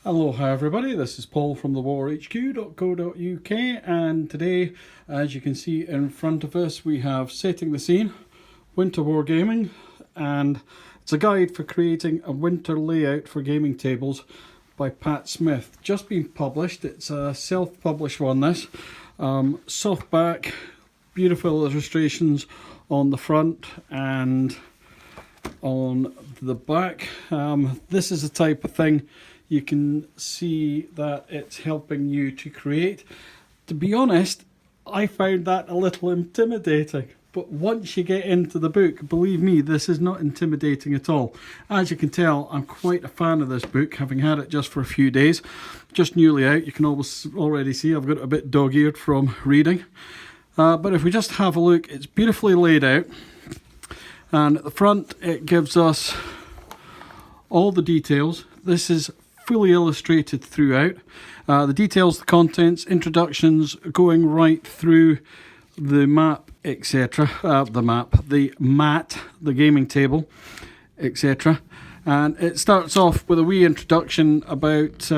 Hello, hi everybody, this is Paul from the warhq.co.uk, and today, as you can see in front of us, we have Setting the Scene, Winter Wargaming, and it's a guide for creating a winter layout for gaming tables by Pat Smith. Just been published, it's a self-published one this, softback, beautiful illustrations on the front and on the back. This is the type of thing you can see that it's helping you to create. To be honest, I found that a little intimidating, but once you get into the book, believe me, this is not intimidating at all. As you can tell, I'm quite a fan of this book, having had it just for a few days, just newly out. You can already see I've got it a bit dog-eared from reading. But if we just have a look, it's beautifully laid out, and at the front it gives us all the details. This is fully illustrated throughout. The details, the contents, introductions, going right through the map, etc. The mat, the gaming table, etc. And it starts off with a wee introduction about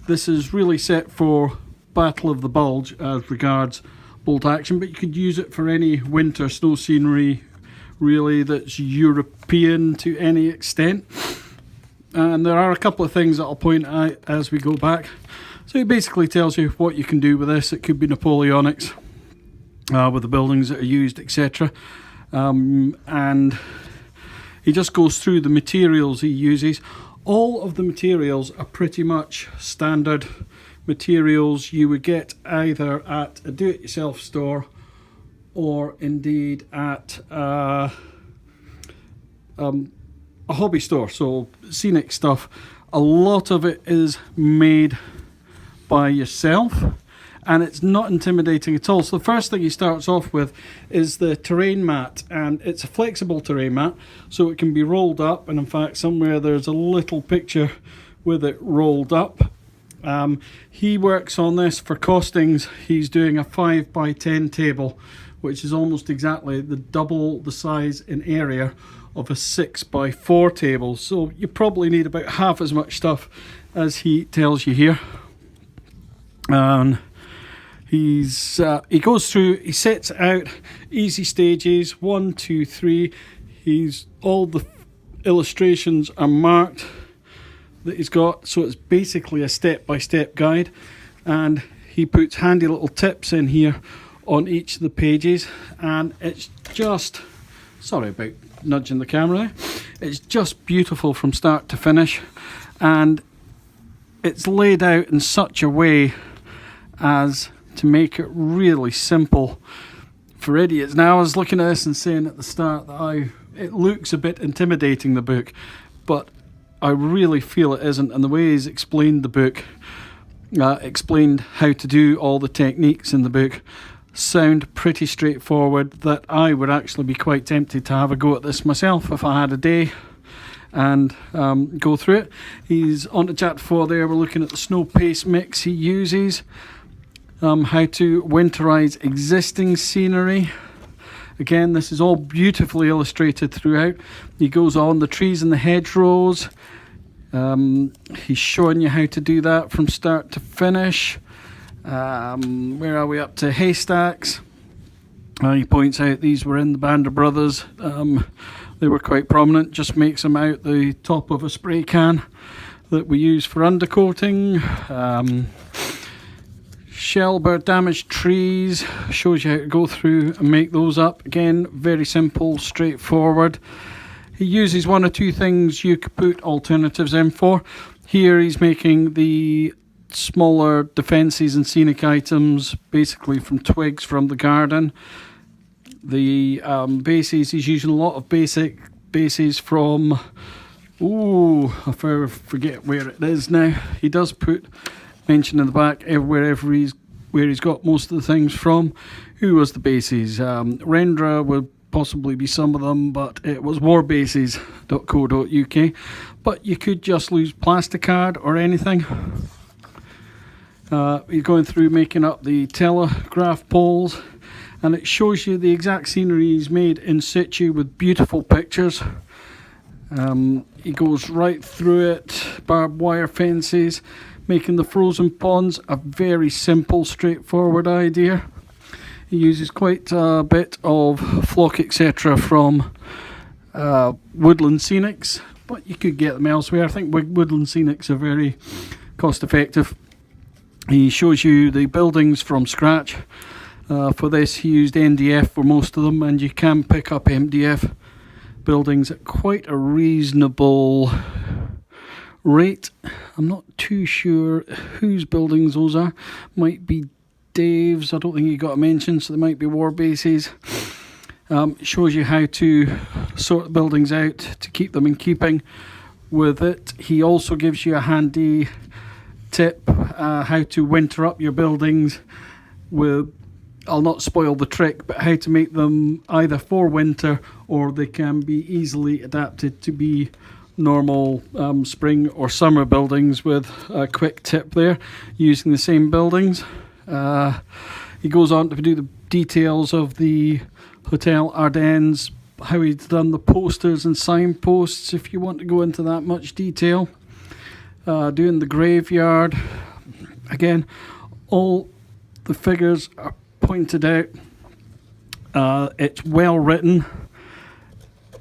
this is really set for Battle of the Bulge as regards bolt action, but you could use it for any winter snow scenery really that's European to any extent. And there are a couple of things that I'll point out as we go back. So it basically tells you what you can do with this. It could be Napoleonics with the buildings that are used, etc. And he just goes through the materials he uses. All of the materials are pretty much standard materials you would get either at a do-it-yourself store or indeed at a hobby store. So scenic stuff, a lot of it is made by yourself and it's not intimidating at all. So the first thing he starts off with is the terrain mat, and it's a flexible terrain mat, so it can be rolled up, and in fact somewhere there's a little picture with it rolled up. He works on this for costings. He's doing a 5x10 table, which is almost exactly the double the size in area of a 6x4 table, so you probably need about half as much stuff as he tells you here. And he goes through, he sets out easy stages 1, 2, 3. All the illustrations are marked that he's got, so it's basically a step-by-step guide, and he puts handy little tips in here on each of the pages, and it's just, sorry about nudging the camera there, it's just beautiful from start to finish, and it's laid out in such a way as to make it really simple for idiots. Now I was looking at this and saying at the start that it looks a bit intimidating, the book, but I really feel it isn't, and the way he's explained the book, explained how to do all the techniques in the book, sound pretty straightforward, that I would actually be quite tempted to have a go at this myself if I had a day and go through it. He's on to chapter 4 there. We're looking at the snow paste mix he uses, how to winterize existing scenery. Again, this is all beautifully illustrated throughout. He goes on the trees and the hedgerows. He's showing you how to do that from start to finish. Where are we up to? Haystacks. He points out these were in the Band of Brothers. They were quite prominent. Just makes them out the top of a spray can that we use for undercoating. Shellbird damaged trees, shows you how to go through and make those up. Again, very simple, straightforward. He uses one or two things you could put alternatives in for. Here he's making the smaller defences and scenic items, basically from twigs from the garden. The bases, he's using a lot of basic bases from, I forget where it is now. He does put mention in the back where he's got most of the things from. Who was the bases? Rendra would possibly be some of them, but it was warbases.co.uk. But you could just use plasticard or anything. He's going through making up the telegraph poles, and it shows you the exact scenery he's made in situ with beautiful pictures. He goes right through it, barbed wire fences, making the frozen ponds a very simple, straightforward idea. He uses quite a bit of flock etc. from Woodland Scenics, but you could get them elsewhere. I think Woodland Scenics are very cost effective. He shows you the buildings from scratch. For this he used NDF for most of them, and you can pick up MDF buildings at quite a reasonable rate. I'm not too sure whose buildings those are. Might be Dave's. I don't think he got a mention, so they might be war bases. Shows you how to sort the buildings out to keep them in keeping with it. He also gives you a handy tip how to winter up your buildings with, I'll not spoil the trick, but how to make them either for winter or they can be easily adapted to be normal spring or summer buildings, with a quick tip there using the same buildings. He goes on to do the details of the Hotel Ardennes, how he's done the posters and signposts, if you want to go into that much detail. Doing the graveyard. Again, all the figures are pointed out. It's well written.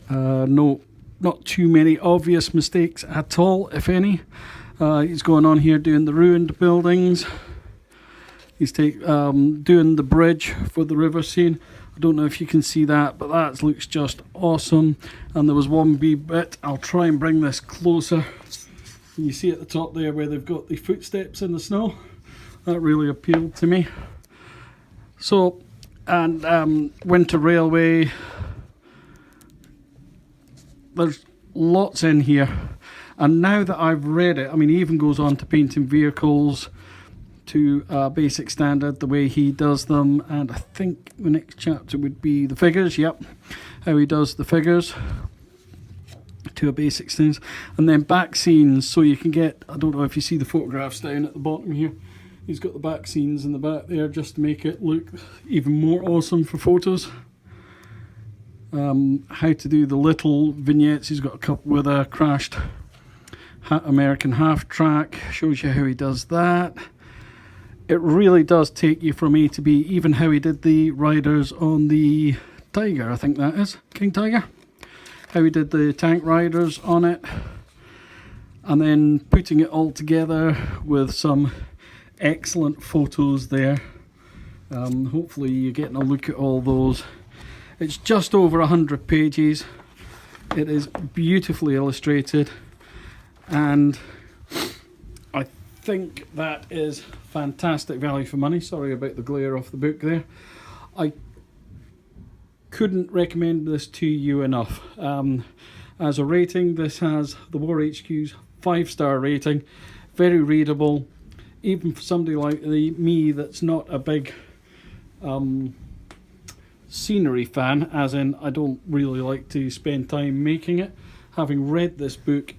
No, not too many obvious mistakes at all, if any. He's going on here doing the ruined buildings. He's doing the bridge for the river scene. I don't know if you can see that, but that looks just awesome. And there was one wee bit, I'll try and bring this closer. You see at the top there where they've got the footsteps in the snow. That really appealed to me. So, and Winter Railway. There's lots in here. And now that I've read it, I mean, he even goes on to painting vehicles to basic standard, the way he does them. And I think the next chapter would be the figures. Yep, how he does the figures to a basic stance. And then back scenes, so you can get, I don't know if you see the photographs down at the bottom here. He's got the back scenes in the back there just to make it look even more awesome for photos. How to do the little vignettes. He's got a couple with a crashed American half track. Shows you how he does that. It really does take you from A to B, even how he did the riders on the Tiger, I think that is, King Tiger. How he did the tank riders on it. And then putting it all together with some excellent photos there. Hopefully you're getting a look at all those. It's just over 100 pages. It is beautifully illustrated, and I think that is fantastic value for money. Sorry about the glare off the book there. I couldn't recommend this to you enough. As a rating, this has the WarHQ's 5-star rating. Very readable, even for somebody like me that's not a big scenery fan, as in I don't really like to spend time making it. Having read this book,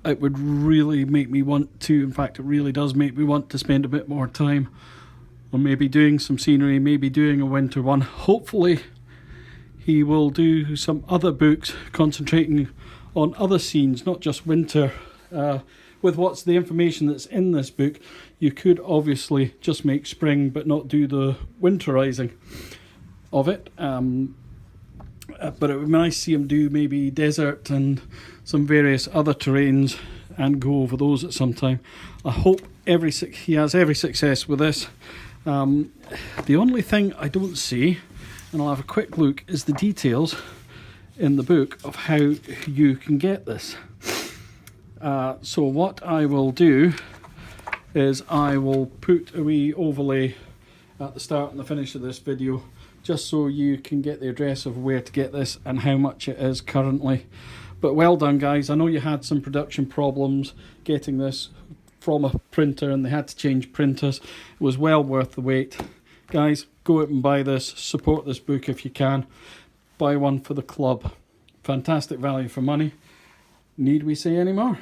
it would really make me want to, in fact it really does make me want to spend a bit more time on maybe doing some scenery, maybe doing a winter one. Hopefully he will do some other books concentrating on other scenes, not just winter. With what's the information that's in this book, you could obviously just make spring but not do the winterizing of it. But it would be nice to see him do maybe desert and some various other terrains and go over those at some time. I hope he has every success with this. The only thing I don't see, and I'll have a quick look, is the details in the book of how you can get this. So what I will do is I will put a wee overlay at the start and the finish of this video, just so you can get the address of where to get this and how much it is currently. But well done guys, I know you had some production problems getting this from a printer and they had to change printers. It was well worth the wait. Guys, go out and buy this, support this book if you can. Buy one for the club. Fantastic value for money. Need we say any more?